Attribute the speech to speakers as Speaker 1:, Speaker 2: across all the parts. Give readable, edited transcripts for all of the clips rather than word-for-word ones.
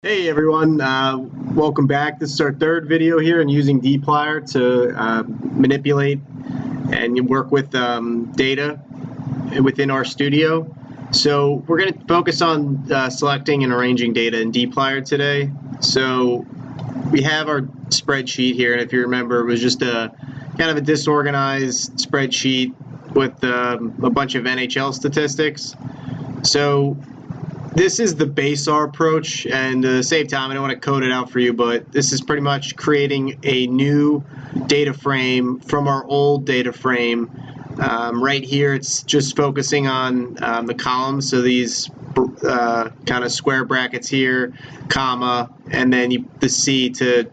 Speaker 1: Hey everyone, welcome back. This is our third video here in using dplyr to manipulate and work with data within our studio. So we're going to focus on selecting and arranging data in dplyr today. So we have our spreadsheet here, and if you remember, it was just a kind of a disorganized spreadsheet with a bunch of NHL statistics. So this is the BASR approach, and to save time, I don't want to code it out for you, but this is pretty much creating a new data frame from our old data frame. Right here, it's just focusing on the columns, so these kind of square brackets here, comma, and then the C to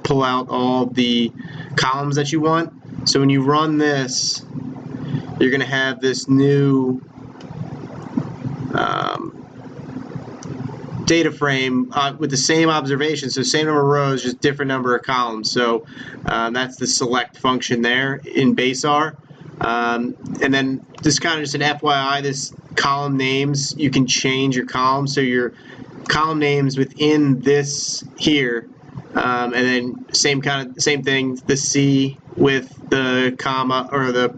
Speaker 1: pull out all the columns that you want. So when you run this, you're going to have this new data frame with the same observation, so same number of rows, just different number of columns. So that's the select function there in BASR. And then this kind of just an FYI, this column names, you can change your columns, so your column names within this here, and then same thing, the C with the comma or the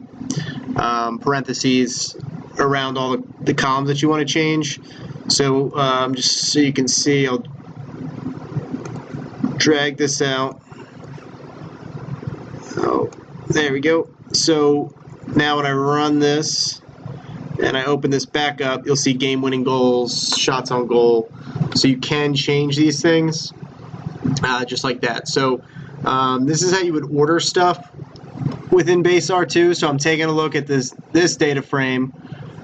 Speaker 1: parentheses around all the columns that you want to change. So just so you can see, I'll drag this out. Oh, there we go. So now when I run this and I open this back up, you'll see game-winning goals, shots on goal. So you can change these things just like that. So this is how you would order stuff within BASR too. So I'm taking a look at this data frame.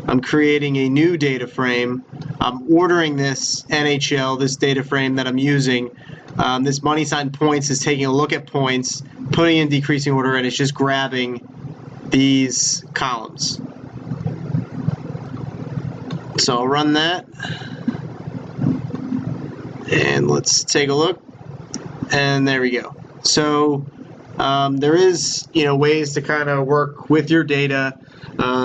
Speaker 1: I'm creating a new data frame. I'm ordering this NHL, this data frame that I'm using. This money sign points is taking a look at points, putting in decreasing order, and it's just grabbing these columns. So I'll run that. And let's take a look. And there we go. So there is, ways to kind of work with your data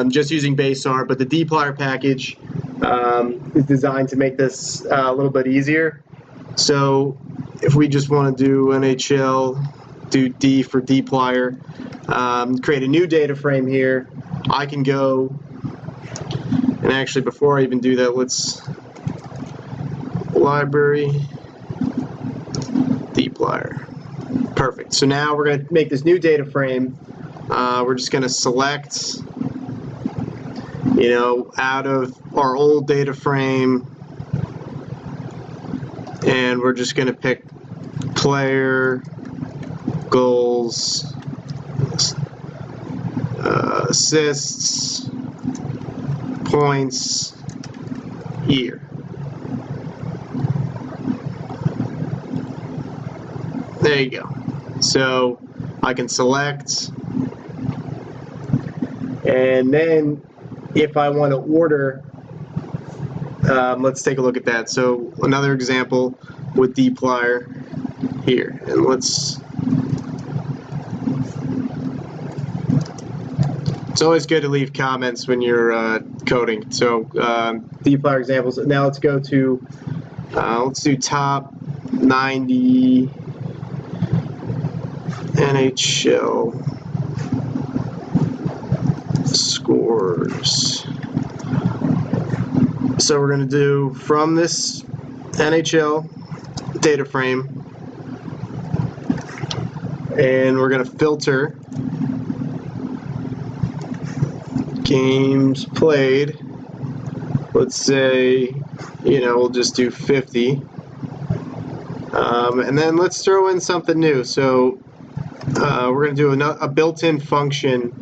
Speaker 1: just using BASR, but the dplyr package is designed to make this a little bit easier. So if we just want to do NHL, do D for dplyr, create a new data frame here, I can go, and actually before I even do that, let's library dplyr. Perfect. So now we're going to make this new data frame. We're just going to select, out of our old data frame, and we're just going to pick player, goals, assists, points, year. There you go. So I can select, and then if I want to order, let's take a look at that. So another example with dplyr here, and it's always good to leave comments when you're coding. So dplyr examples. Now let's go to let's do top 90 NHL scores. So we're going to do from this NHL data frame, and we're going to filter games played. Let's say, we'll just do 50. And then let's throw in something new. So we're going to do a built-in function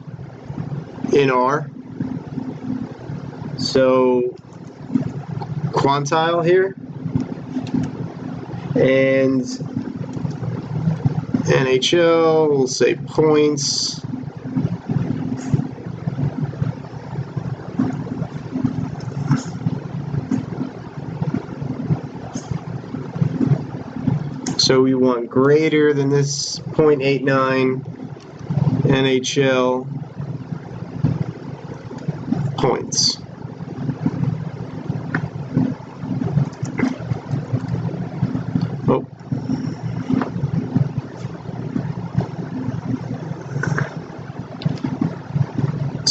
Speaker 1: in R. So quantile here, and NHL, we'll say points. So we want greater than this 0.89 NHL points.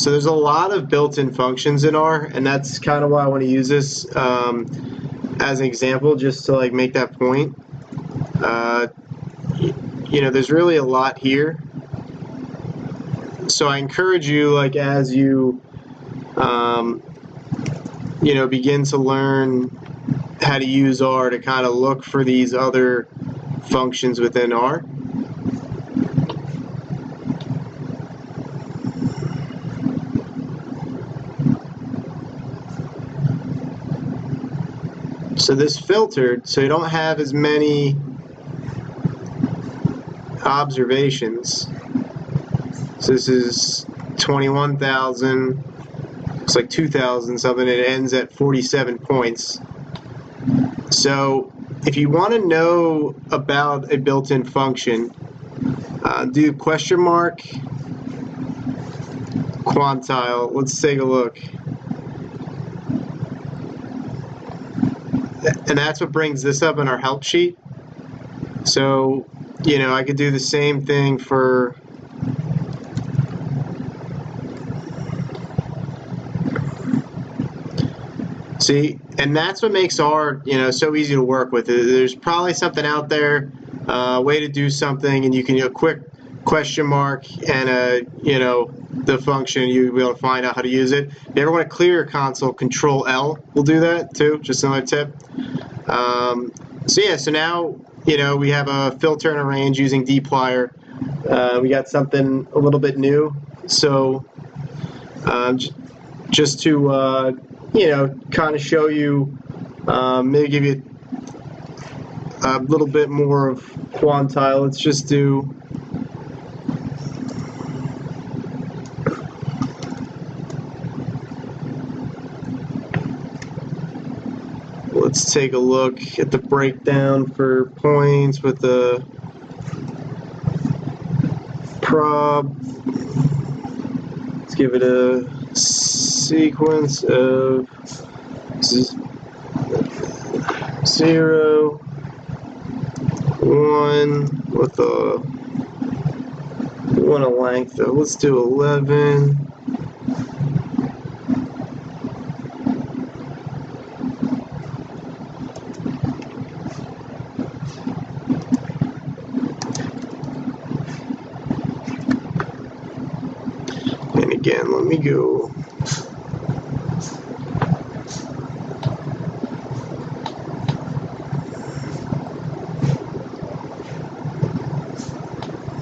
Speaker 1: So there's a lot of built-in functions in R, and that's kind of why I want to use this as an example, just to like make that point. You know, there's really a lot here. So I encourage you, like, as you you know, begin to learn how to use R, to kind of look for these other functions within R. So this filtered, so you don't have as many observations. So this is 21,000, it's like 2,000 something, and it ends at 47 points. So if you want to know about a built-in function, do question mark quantile. Let's take a look. And that's what brings this up in our help sheet. So, you know, I could do the same thing for see, and that's what makes R, you know, so easy to work with. There's probably something out there, a way to do something, and you can do a quick question mark and you know, the function, you'll be able to find out how to use it. If you ever want to clear your console, Control L will do that too. Just another tip. So yeah, so now, you know, we have a filter and a range using dplyr. We got something a little bit new. So just to you know, kind of show you, maybe give you a little bit more of quantile. Let's just do let's take a look at the breakdown for points with the prob. Let's give it a sequence of 0, 1 with a length of, let's do 11. And again, let me go.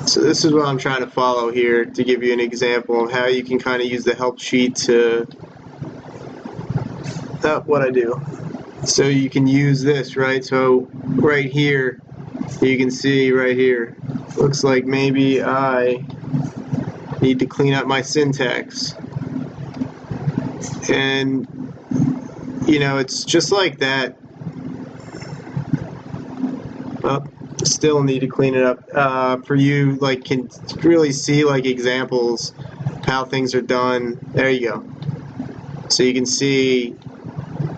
Speaker 1: So this is what I'm trying to follow here, to give you an example of how you can kind of use the help sheet to what I do. So you can use this, right? So right here, you can see right here, looks like maybe I need to clean up my syntax. And, you know, it's just like that. Oh, still need to clean it up. For you, like, can really see like examples how things are done. There you go. So you can see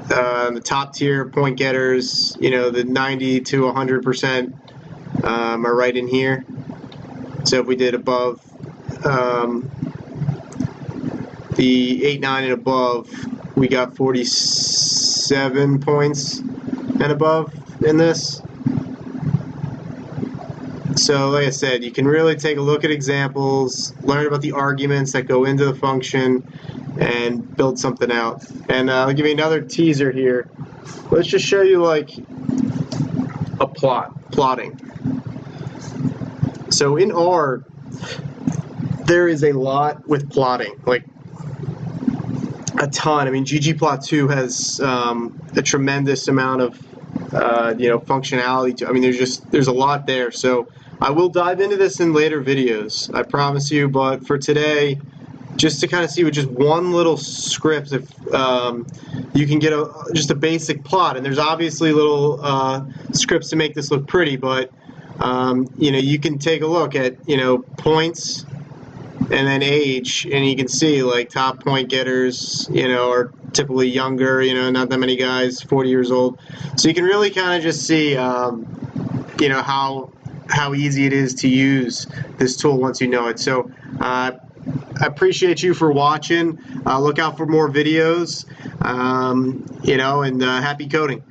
Speaker 1: the top tier point getters, you know, the 90 to 100% are right in here. So if we did above the 8, 9 and above, we got 47 points and above in this. So like I said, you can really take a look at examples, learn about the arguments that go into the function, and build something out. And I'll give you another teaser here. Let's just show you like a plotting. So in R, there is a lot with plotting, like a ton. I mean, ggplot2 has a tremendous amount of you know, functionality. I mean, there's a lot there. So I will dive into this in later videos, I promise you. But for today, just to kind of see with just one little script, if you can get just a basic plot. And there's obviously little scripts to make this look pretty, but you know, you can take a look at, you know, points and then age, and you can see like top point getters, you know, are typically younger, you know, not that many guys 40 years old. So you can really kind of just see you know, how easy it is to use this tool once you know it. So I appreciate you for watching. Look out for more videos, and happy coding.